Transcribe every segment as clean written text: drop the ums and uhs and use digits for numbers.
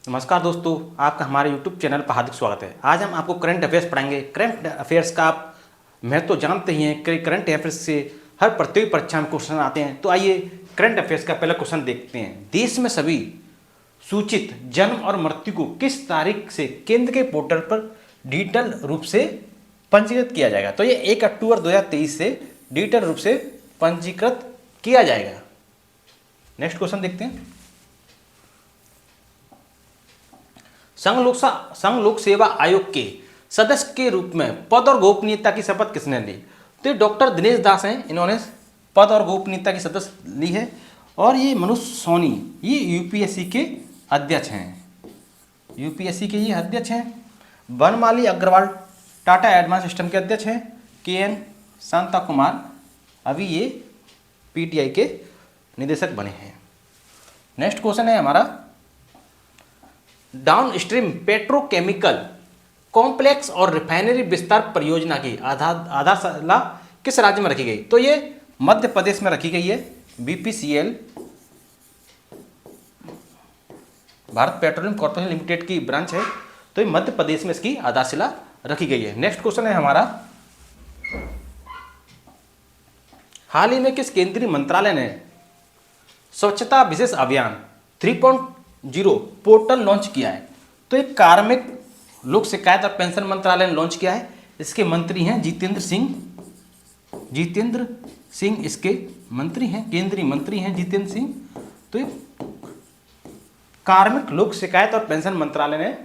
नमस्कार दोस्तों, आपका हमारे YouTube चैनल पर हार्दिक स्वागत है। आज हम आपको करंट अफेयर्स पढ़ाएंगे। करंट अफेयर्स का आप महत्व तो जानते ही हैं कि करंट अफेयर्स से हर प्रतियोगी परीक्षा में क्वेश्चन आते हैं। तो आइए करंट अफेयर्स का पहला क्वेश्चन देखते हैं। देश में सभी सूचित जन्म और मृत्यु को किस तारीख से केंद्र के पोर्टल पर डिजिटल रूप से पंजीकृत किया जाएगा? तो ये 1 अक्टूबर 2023 से डिजिटल रूप से पंजीकृत किया जाएगा। नेक्स्ट क्वेश्चन देखते हैं। संघ लोक सेवा आयोग के सदस्य के रूप में पद और गोपनीयता की शपथ किसने ली? तो डॉक्टर दिनेश दास हैं, इन्होंने पद और गोपनीयता की शपथ ली है। और ये मनोज सोनी, ये यूपीएससी के अध्यक्ष हैं। यूपीएससी के ये अध्यक्ष हैं। बनमाली अग्रवाल टाटा एडवांस सिस्टम के अध्यक्ष हैं। केएन शांता कुमार अभी ये पीटीआई के निदेशक बने हैं। नेक्स्ट क्वेश्चन है हमारा, डाउन स्ट्रीम पेट्रोकेमिकल कॉम्प्लेक्स और रिफाइनरी विस्तार परियोजना की आधारशिला किस राज्य में रखी गई? तो ये मध्य प्रदेश में रखी गई है। BPCL, Bharat petroleum corporation limited की ब्रांच है। तो ये मध्य प्रदेश में इसकी आधारशिला रखी गई है। नेक्स्ट क्वेश्चन है हमारा, हाल ही में किस केंद्रीय मंत्रालय ने स्वच्छता विशेष अभियान 3.0 पोर्टल लॉन्च किया है? तो एक कार्मिक लोक शिकायत और पेंशन मंत्रालय ने लॉन्च किया है। इसके मंत्री हैं जितेंद्र सिंह इसके मंत्री हैं, केंद्रीय मंत्री हैं जितेंद्र सिंह। तो कार्मिक लोक शिकायत और पेंशन मंत्रालय ने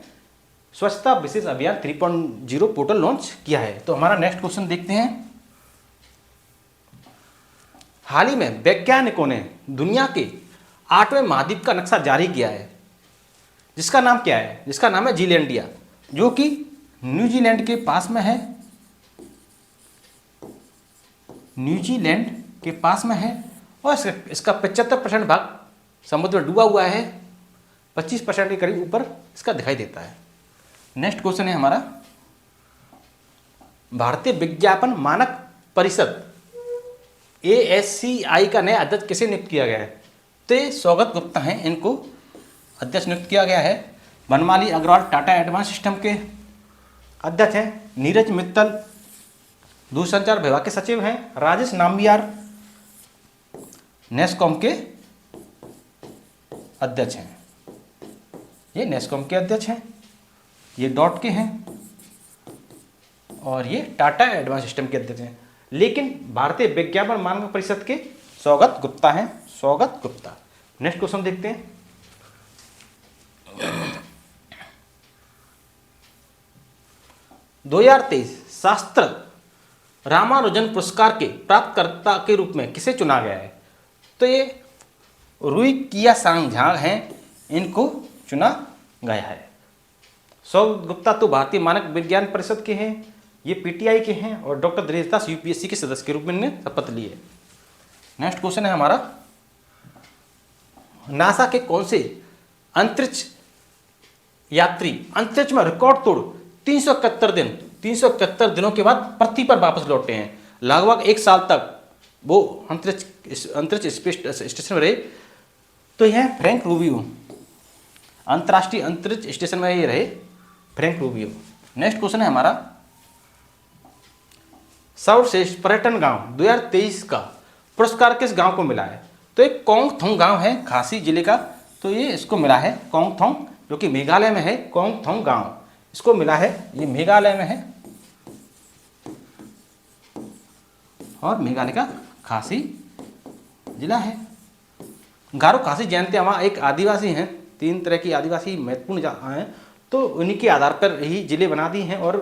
स्वच्छता विशेष अभियान 3.0 पोर्टल लॉन्च किया है। तो हमारा नेक्स्ट क्वेश्चन देखते हैं। हाल ही में वैज्ञानिकों ने दुनिया के 8वें महाद्वीप का नक्शा जारी किया है, जिसका नाम क्या है? जिसका नाम है जीलैंडिया, जो कि न्यूजीलैंड के पास में है। न्यूजीलैंड के पास में है और इसका 75% भाग समुद्र में डूबा हुआ है। 25% के करीब ऊपर इसका दिखाई देता है। नेक्स्ट क्वेश्चन है हमारा, भारतीय विज्ञापन मानक परिषद ASCI का नया अध्यक्ष किसे नियुक्त किया गया है? तो ये सौगत गुप्ता हैं, इनको अध्यक्ष नियुक्त किया गया है। बनमाली अग्रवाल टाटा एडवांस सिस्टम के अध्यक्ष हैं। नीरज मित्तल दूरसंचार विभाग के सचिव हैं। राजेश नाम्बियार नेस्कॉम के अध्यक्ष हैं। ये नेस्कॉम के अध्यक्ष हैं, ये डॉट के हैं और ये टाटा एडवांस सिस्टम के अध्यक्ष हैं। लेकिन भारतीय विज्ञापन मानक परिषद के सौगत गुप्ता हैं, सौगत गुप्ता। नेक्स्ट क्वेश्चन देखते हैं। 2023 शास्त्र रामानुजन पुरस्कार के प्राप्तकर्ता के रूप में किसे चुना गया है? तो ये रुई किया सांग झांग हैं, इनको चुना गया है। सौगत गुप्ता तो भारतीय मानक विज्ञान परिषद के हैं, ये पीटीआई के हैं। और डॉक्टर दिनेश दास यूपीएससी के सदस्य के रूप में इन्होंने शपथ ली है। नेक्स्ट क्वेश्चन है हमारा, नासा के कौन से अंतरिक्ष यात्री अंतरिक्ष में रिकॉर्ड तोड़ 371 दिनों के बाद पृथ्वी पर वापस लौटे हैं? लगभग 1 साल तक वो अंतरिक्ष स्टेशन में रहे। तो यह फ्रैंक रूबियो, अंतर्राष्ट्रीय अंतरिक्ष स्टेशन में ये रहे फ्रैंक रूबियो। नेक्स्ट क्वेश्चन है हमारा, सर्वश्रेष्ठ पर्यटन गांव 2023 का पुरस्कार किस गांव को मिला है? तो एक कोंगथोंग गांव है खासी जिले का। तो ये इसको मिला है कोंगथोंग, जो कि मेघालय में है। कोंगथोंग गांव इसको मिला है, ये मेघालय में है और मेघालय का खासी जिला है। गारो खासी जयंती वहाँ एक आदिवासी हैं, 3 तरह की आदिवासी महत्वपूर्ण हैं। तो उन्हीं के आधार पर यही जिले बना दी हैं और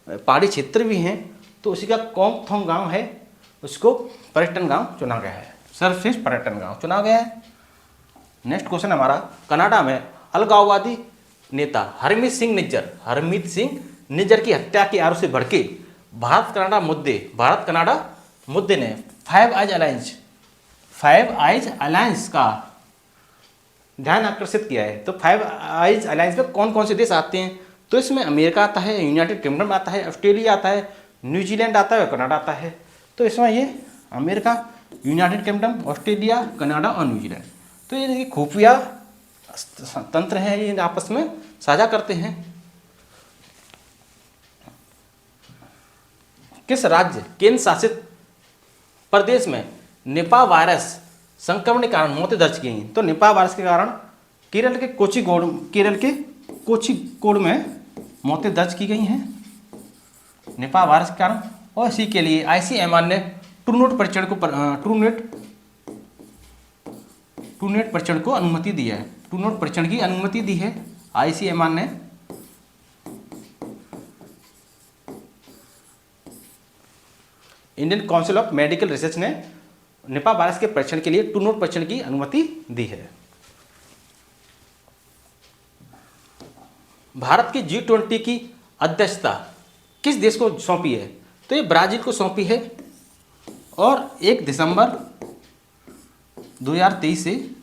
पहाड़ी क्षेत्र भी हैं। तो उसी का कोंगथोंग गांव है, उसको पर्यटन गांव चुना गया है, सर्वश्रेष्ठ पर्यटन गांव चुना गया है। नेक्स्ट क्वेश्चन हमारा, कनाडा में अलगाववादी नेता हरमीत सिंह निज्जर की हत्या के आरोप से भड़के भारत कनाडा मुद्दे ने फाइव आइज अलायंस का ध्यान आकर्षित किया है। तो फाइव आइज अलायंस में कौन कौन से देश आते हैं? तो इसमें अमेरिका आता है, यूनाइटेड किंगडम आता है, ऑस्ट्रेलिया आता है, न्यूजीलैंड आता है और कनाडा आता है। तो इसमें ये America, United kingdom, Australia, Canada और न्यूजीलैंड। तो ये खुफिया तंत्र हैं, ये आपस में साझा करते हैं। किस राज्य केंद्र शासित प्रदेश में निपा वायरस संक्रमण के कारण मौतें दर्ज की गई? तो निपा वायरस के कारण केरल के कोझिकोड में मौतें दर्ज की गई हैं निपा वायरस के कारण। और इसी के लिए ICMR ने ट्रूनेट परीक्षण को अनुमति दी है। ट्रूनेट परीक्षण की अनुमति दी है ICMR ने। Indian council of medical research ने निपा वायरस के परीक्षण के लिए ट्रूनेट परीक्षण की अनुमति दी है। भारत की G20 की अध्यक्षता किस देश को सौंपी है? तो ये ब्राजील को सौंपी है। और 1 दिसंबर 2023 से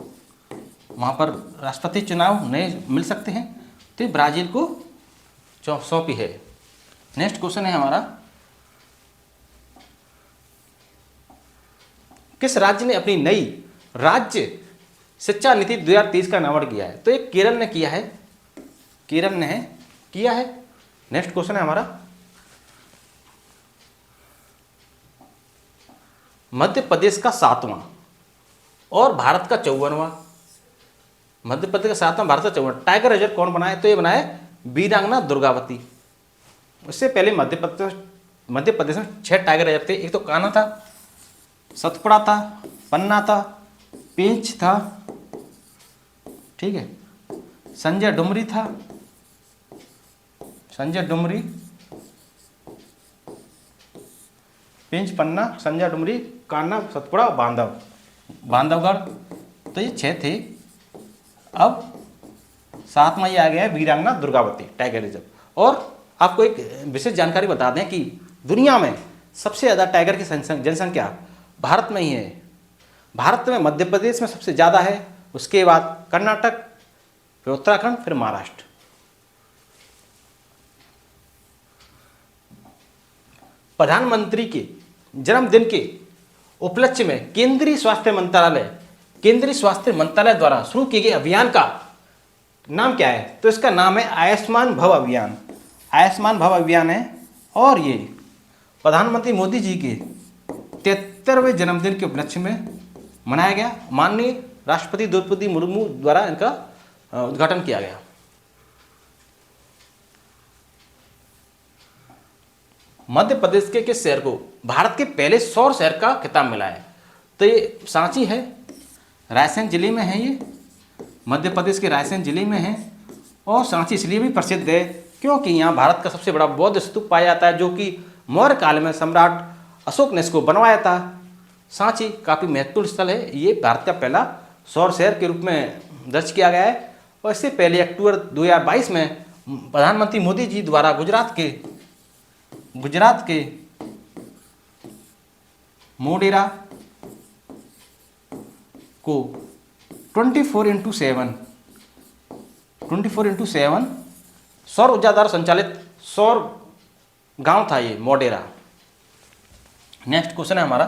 वहाँ पर राष्ट्रपति चुनाव नए मिल सकते हैं, तो ये ब्राजील को सौंपी है। नेक्स्ट क्वेश्चन है हमारा, किस राज्य ने अपनी नई राज्य शिक्षा नीति 2023 का अनावरण किया है? तो ये केरल ने किया है। केरल ने किया है। नेक्स्ट क्वेश्चन है हमारा, मध्य प्रदेश का 7वां और भारत का 54वां, मध्य प्रदेश का 7वां, भारत का 54वां टाइगर रिजर्व कौन बनाए? तो ये बनाए वीरांगना दुर्गावती। उससे पहले मध्य प्रदेश में 6 टाइगर रिजर्व थे। एक तो कान्हा था, सतपुड़ा था, पन्ना था, पेंच था, ठीक है, संजय डुमरी था, पेंच, पन्ना, संजय डुमरी, कान्हा, सतपुड़ा, बांधवगढ़। तो ये 6 थे। अब 7वां ये आ गया है वीरांगना दुर्गावती टाइगर रिजर्व। और आपको एक विशेष जानकारी बता दें कि दुनिया में सबसे ज़्यादा टाइगर की जनसंख्या भारत में ही है। भारत में मध्य प्रदेश में सबसे ज़्यादा है, उसके बाद कर्नाटक, फिर उत्तराखंड, फिर महाराष्ट्र। प्रधानमंत्री के जन्मदिन के उपलक्ष्य में केंद्रीय स्वास्थ्य मंत्रालय द्वारा शुरू किए गए अभियान का नाम क्या है? तो इसका नाम है आयुष्मान भव अभियान। आयुष्मान भव अभियान है। और ये प्रधानमंत्री मोदी जी के 73वें जन्मदिन के उपलक्ष्य में मनाया गया। माननीय राष्ट्रपति द्रौपदी मुर्मू द्वारा इनका उद्घाटन किया गया। मध्य प्रदेश के किस शहर को भारत के पहले सौर शहर का खिताब मिला है? तो ये सांची है, रायसेन जिले में है। ये मध्य प्रदेश के रायसेन जिले में है। और सांची इसलिए भी प्रसिद्ध है क्योंकि यहाँ भारत का सबसे बड़ा बौद्ध स्तूप पाया जाता है, जो कि मौर्य काल में सम्राट अशोक ने इसको बनवाया था। सांची काफ़ी महत्वपूर्ण स्थल है। ये भारत का पहला सौर शहर के रूप में दर्ज किया गया है। और इससे पहले अक्टूबर 2022 में प्रधानमंत्री मोदी जी द्वारा गुजरात के मोढेरा को 24x7 सौर ऊर्जा द्वारा संचालित सौर गांव था ये मोढेरा। नेक्स्ट क्वेश्चन है हमारा,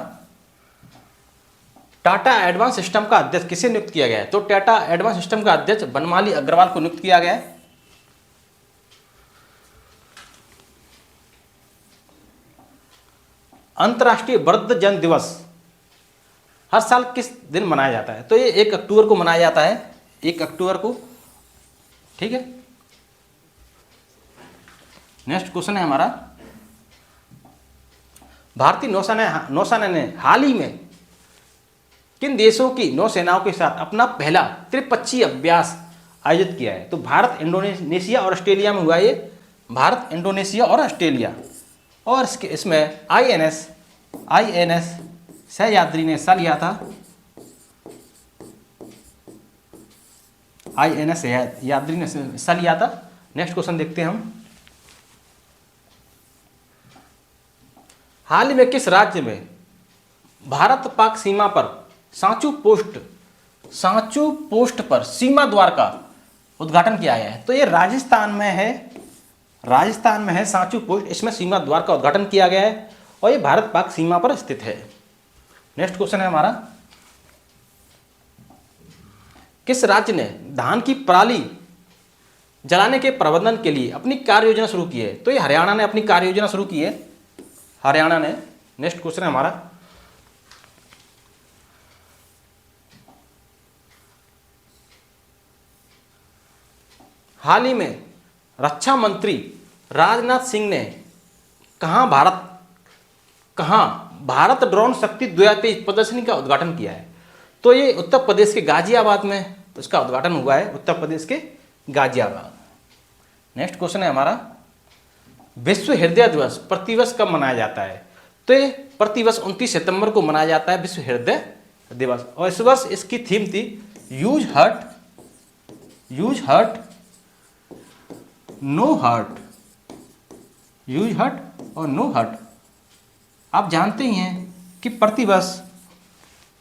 टाटा एडवांस सिस्टम का अध्यक्ष किसे नियुक्त किया गया है? तो टाटा एडवांस सिस्टम का अध्यक्ष बनमाली अग्रवाल को नियुक्त किया गया है। अंतर्राष्ट्रीय वृद्धजन दिवस हर साल किस दिन मनाया जाता है? तो ये 1 अक्टूबर को मनाया जाता है। 1 अक्टूबर को, ठीक है। नेक्स्ट क्वेश्चन है हमारा, भारतीय नौसेना ने हाल ही में किन देशों की नौसेनाओं के साथ अपना पहला त्रिपक्षीय अभ्यास आयोजित किया है? तो भारत, इंडोनेशिया और ऑस्ट्रेलिया में हुआ ये। भारत, इंडोनेशिया और ऑस्ट्रेलिया। और इसमें INS सह्याद्री ने हिस्सा लिया था। INS सह्याद्री ने हिस्सा लिया था। नेक्स्ट क्वेश्चन देखते हैं हम, हाल ही में किस राज्य में भारत पाक सीमा पर सांचू पोस्ट पर सीमा द्वार का उद्घाटन किया गया है? तो ये राजस्थान में है सांचू पोस्ट। इसमें सीमा द्वार का उद्घाटन किया गया है और ये भारत पाक सीमा पर स्थित है। नेक्स्ट क्वेश्चन है हमारा, किस राज्य ने धान की पराली जलाने के प्रबंधन के लिए अपनी कार्य योजना शुरू की है? तो ये हरियाणा ने अपनी कार्य योजना शुरू की है, हरियाणा ने। नेक्स्ट क्वेश्चन है हमारा, हाल ही में रक्षा मंत्री राजनाथ सिंह ने कहाँ भारत ड्रोन शक्ति 2023 प्रदर्शनी का उद्घाटन किया है? तो ये उत्तर प्रदेश के गाजियाबाद में इसका उद्घाटन हुआ है, उत्तर प्रदेश के गाजियाबाद। नेक्स्ट क्वेश्चन है हमारा, विश्व हृदय दिवस प्रतिवर्ष कब मनाया जाता है? तो ये प्रतिवर्ष 29 सितंबर को मनाया जाता है विश्व हृदय दिवस। और इस वर्ष इसकी थीम थी use hurt no hurt, use hurt और नो हर्ट। आप जानते ही हैं कि प्रतिवर्ष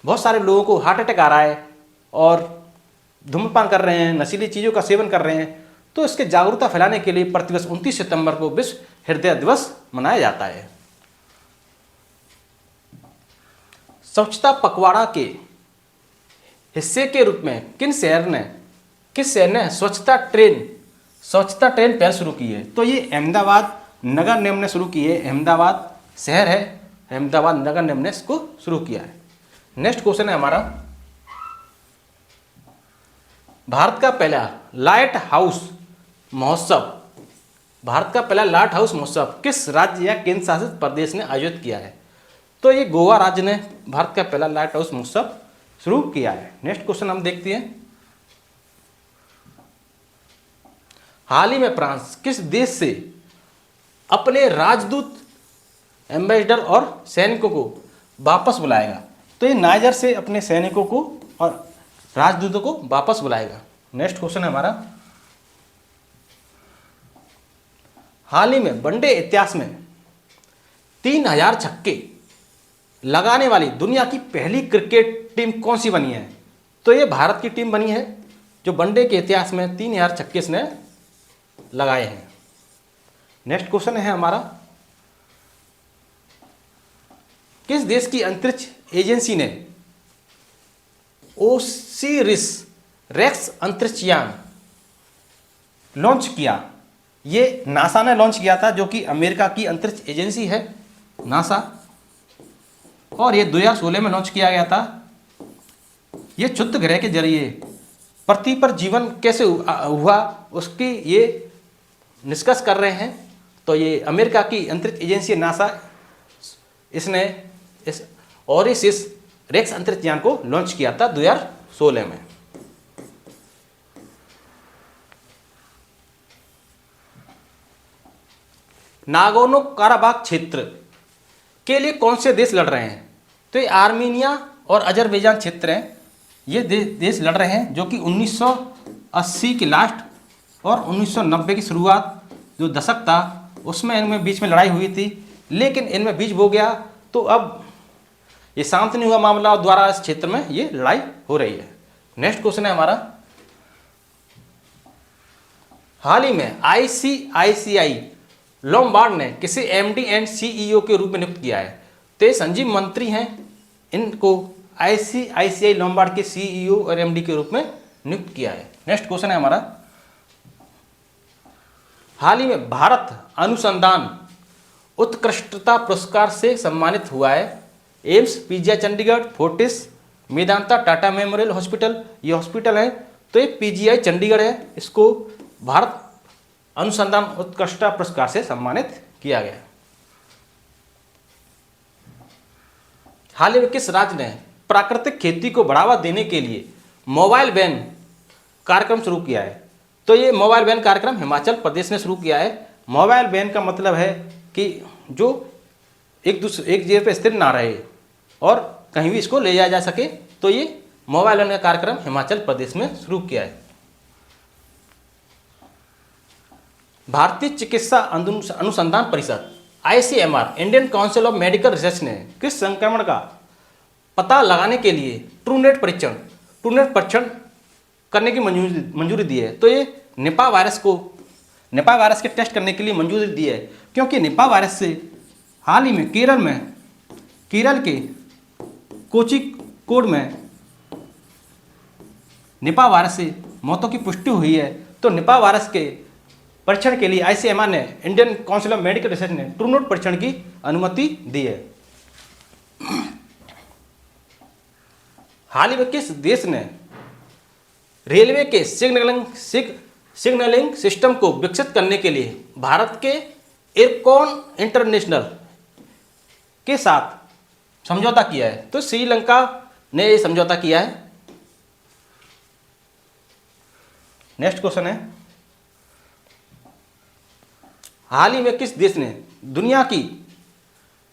बहुत सारे लोगों को हार्ट अटैक आ रहा है और धूम्रपान कर रहे हैं, नशीली चीज़ों का सेवन कर रहे हैं। तो इसके जागरूकता फैलाने के लिए प्रतिवर्ष 29 सितंबर को विश्व हृदय दिवस मनाया जाता है। स्वच्छता पखवाड़ा के हिस्से के रूप में किस शहर ने स्वच्छता ट्रेन पहल शुरू की है? तो ये अहमदाबाद नगर निगम ने शुरू की है। अहमदाबाद शहर है, अहमदाबाद नगर निगम ने इसको शुरू किया है। नेक्स्ट क्वेश्चन है हमारा, भारत का पहला लाइट हाउस महोत्सव किस राज्य या केंद्र शासित प्रदेश ने आयोजित किया है? तो ये गोवा राज्य ने भारत का पहला लाइट हाउस महोत्सव शुरू किया है। नेक्स्ट क्वेश्चन हम देखते हैं, हाल ही में फ्रांस किस देश से अपने राजदूत, एम्बेसडर और सैनिकों को वापस बुलाएगा? तो ये नाइजर से अपने सैनिकों को और राजदूतों को वापस बुलाएगा। नेक्स्ट क्वेश्चन है हमारा, हाल ही में वनडे इतिहास में 3000 छक्के लगाने वाली दुनिया की पहली क्रिकेट टीम कौन सी बनी है? तो ये भारत की टीम बनी है जो वनडे के इतिहास में 3000 छक्के इसने लगाए हैं। नेक्स्ट क्वेश्चन है हमारा, किस देश की अंतरिक्ष एजेंसी ने ओसिरिस रेक्स अंतरिक्ष यान लॉन्च किया? ये नासा ने लॉन्च किया था, जो कि अमेरिका की अंतरिक्ष एजेंसी है नासा, और ये 2016 में लॉन्च किया गया था। ये क्षुद्र ग्रह के जरिए पृथ्वी पर जीवन कैसे हुआ उसकी ये निष्कर्ष कर रहे हैं। तो ये अमेरिका की अंतरिक्ष एजेंसी नासा, इसने इस ओसिरिस रेक्स अंतरिक्ष यान को लॉन्च किया था 2016 में। नागोर्नो काराबाख क्षेत्र के लिए कौन से देश लड़ रहे हैं? तो ये आर्मीनिया और अजरबैजान क्षेत्र हैं। ये देश लड़ रहे हैं, जो कि 1980 के लास्ट और 1990 की शुरुआत जो दशक था उसमें इनमें बीच में लड़ाई हुई थी, लेकिन इनमें बीच हो गया। तो अब ये शांत नहीं हुआ मामला और द्वारा इस क्षेत्र में ये लड़ाई हो रही है। नेक्स्ट क्वेश्चन है हमारा, हाल ही में आईसीआईसीआई लोम्बार्ड ने किसे एमडी एंड सीईओ के रूप में नियुक्त किया है? तो ये संजीव मंत्री हैं, इनको आईसीआईसीआई लोम्बार्ड के सीईओ और एमडी के रूप में नियुक्त किया है। नेक्स्ट क्वेश्चन है हमारा, हाल ही में भारत अनुसंधान उत्कृष्टता पुरस्कार से सम्मानित हुआ है AIIMS, PGI Chandigarh, Fortis, Medanta, Tata memorial hospital, ये हॉस्पिटल है। तो ये पीजीआई चंडीगढ़ है, इसको भारत अनुसंधान उत्कृष्टता पुरस्कार से सम्मानित किया गया। हाल ही में किस राज्य ने प्राकृतिक खेती को बढ़ावा देने के लिए मोबाइल वैन कार्यक्रम शुरू किया है? तो ये मोबाइल वैन कार्यक्रम हिमाचल प्रदेश ने शुरू किया है। मोबाइल वैन का मतलब है कि जो एक जगह पे स्थिर ना रहे और कहीं भी इसको ले जाया जा सके। तो ये मोबाइल वैन का कार्यक्रम हिमाचल प्रदेश में शुरू किया है। भारतीय चिकित्सा अनुसंधान परिषद ICMR, Indian council of medical research ने किस संक्रमण का पता लगाने के लिए ट्रूनेट परीक्षण करने की मंजूरी दी है? तो ये निपा वायरस के टेस्ट करने के लिए मंजूरी दी है, क्योंकि निपा वायरस से हाल ही में केरल के कोझिकोड में निपा वायरस से मौतों की पुष्टि हुई है, तो निपा वायरस के परीक्षण के लिए आईसीएमआर ने, Indian council of medical research ने ट्रू नोट परीक्षण की अनुमति दी है। हाल ही में किस देश ने रेलवे के सिग्नलिंग सिस्टम को विकसित करने के लिए भारत के एयरकॉन इंटरनेशनल के साथ समझौता किया है? तो श्रीलंका ने ये समझौता किया है। नेक्स्ट क्वेश्चन है, हाल ही में किस देश ने दुनिया की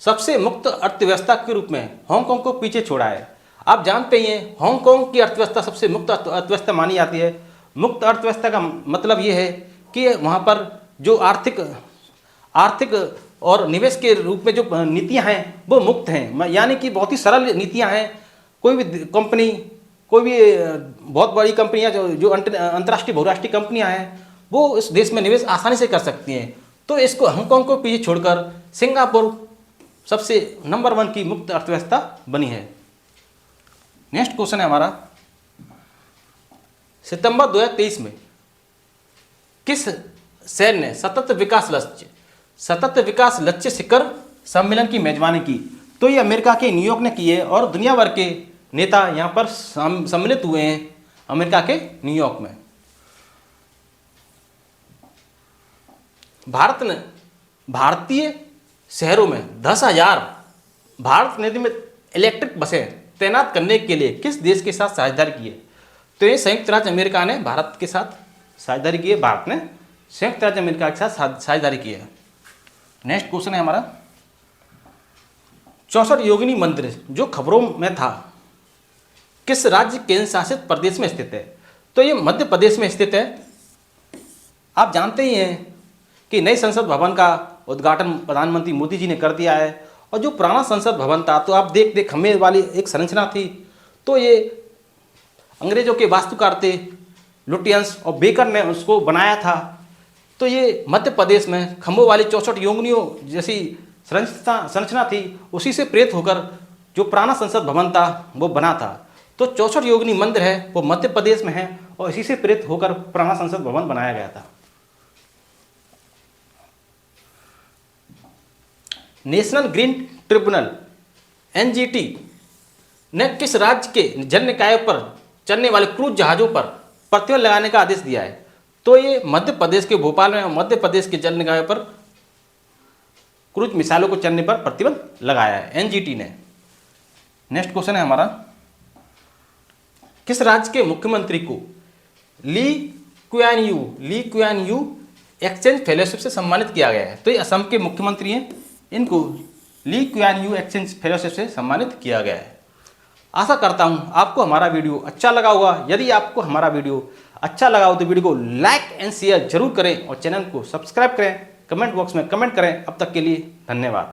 सबसे मुक्त अर्थव्यवस्था के रूप में हांगकांग को पीछे छोड़ा है? आप जानते ही हैं हांगकांग की अर्थव्यवस्था सबसे मुक्त अर्थव्यवस्था मानी जाती है। मुक्त अर्थव्यवस्था का मतलब ये है कि वहाँ पर जो आर्थिक और निवेश के रूप में जो नीतियाँ हैं वो मुक्त हैं, यानी कि बहुत ही सरल नीतियाँ हैं। कोई भी कंपनी, कोई भी बहुत बड़ी कंपनियाँ जो अंतर्राष्ट्रीय बहुराष्ट्रीय कंपनियाँ हैं वो इस देश में निवेश आसानी से कर सकती हैं। तो इसको हांगकांग को पीछे छोड़कर सिंगापुर सबसे नंबर 1 की मुक्त अर्थव्यवस्था बनी है। नेक्स्ट क्वेश्चन है हमारा, सितंबर 2023 में किस शहर ने सतत विकास लक्ष्य शिखर सम्मेलन की मेजबानी की? तो ये अमेरिका के न्यूयॉर्क ने की है और दुनिया भर के नेता यहाँ पर सम्मिलित हुए हैं अमेरिका के न्यूयॉर्क में। भारत ने भारतीय शहरों में 10,000 भारत नेट में इलेक्ट्रिक बसें तैनात करने के लिए किस देश के साथ साझेदारी की है? तो ये संयुक्त राज्य अमेरिका ने भारत के साथ साझेदारी की है। भारत ने संयुक्त राज्य अमेरिका के साथ साझेदारी की है। नेक्स्ट क्वेश्चन है हमारा, 64 योगिनी मंदिर जो खबरों में था किस राज्य केंद्र शासित प्रदेश में स्थित है? तो ये मध्य प्रदेश में स्थित है। आप जानते ही हैं कि नई संसद भवन का उद्घाटन प्रधानमंत्री मोदी जी ने कर दिया है, और जो पुराना संसद भवन था तो आप देख खम्भे वाली एक संरचना थी, तो ये अंग्रेजों के वास्तुकार थे लुटियंस और बेकर ने उसको बनाया था। तो ये मध्य प्रदेश में खम्भों वाली 64 योगिनियों जैसी संरचना थी, उसी से प्रेरित होकर जो पुराना संसद भवन था वो बना था। तो 64 योगिनी मंदिर है वो मध्य प्रदेश में है और इसी से प्रेरित होकर पुराना संसद भवन बनाया गया था। नेशनल ग्रीन ट्रिब्यूनल NGT ने किस राज्य के जल निकायों पर चलने वाले क्रूज जहाज़ों पर प्रतिबंध लगाने का आदेश दिया है? तो ये मध्य प्रदेश के भोपाल में मध्य प्रदेश के जल निकायों पर क्रूज मिसाइलों को चलने पर प्रतिबंध लगाया है NGT ने। नेक्स्ट क्वेश्चन है हमारा, किस राज्य के मुख्यमंत्री को ली क्वियान यू एक्सचेंज फेलोशिप से सम्मानित किया गया है? तो ये असम के मुख्यमंत्री हैं, इनको ली क्वियान यू एक्सचेंज फेलोशिप से सम्मानित किया गया है। आशा करता हूँ आपको हमारा वीडियो अच्छा लगा होगा। यदि आपको हमारा वीडियो अच्छा लगा हो तो वीडियो को लाइक एंड शेयर जरूर करें और चैनल को सब्सक्राइब करें, कमेंट बॉक्स में कमेंट करें। अब तक के लिए धन्यवाद।